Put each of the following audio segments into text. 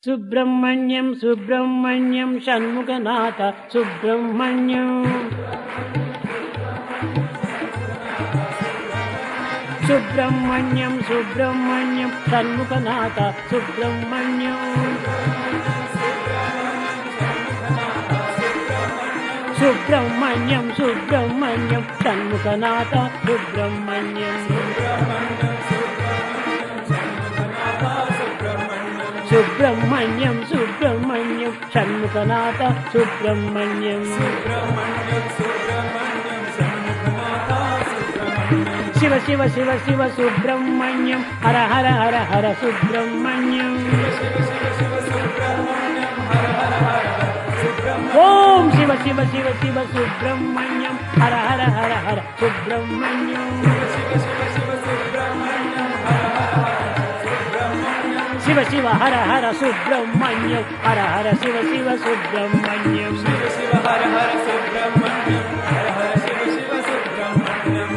Subrahmanyam Subrahmanyam Shanmukhanatha Subrahmanyam. Subrahmanyam Subrahmanyam Shanmukhanatha Subrahmanyam. Subrahmanyam Subrahmanyam Shanmukhanatha Subrahmanyam. Subrahmanyam Subrahmanyam Shanmukhanatha Subrahmanyam. Shiva Shiva Shiva Shiva Subrahmanyam Hara Hara Hara Hara Subrahmanyam. Om Shiva Shiva Shiva Shiva Subrahmanyam Hara Hara Hara Hara Subrahmanyam. Shiva Shiva Hara Hara Subrahmanyam Hara Hara Shiva Shiva Subrahmanyam.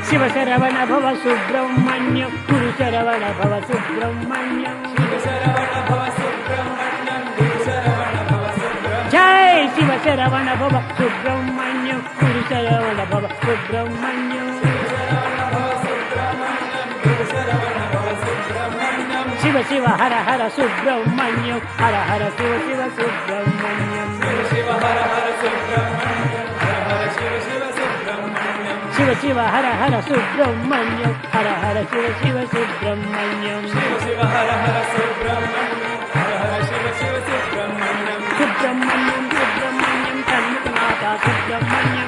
Shiva Saravana Bhava Subrahmanyam Guru Saravana Bhava Subrahmanyam. Jai Shiva Saravana Bhava Subrahmanyam Guru Saravana Bhava Subrahmanyam. Shiva Shiva Hara Hara Subrahmanyam Hara Hara Shiva Shiva Subrahmanyam. Shiva Shiva Hara Hara Subrahmanyam Hara Hara Shiva Shiva Subrahmanyam. Subrahmanyam Subrahmanyam Shanmukhanatha Subrahmanyam.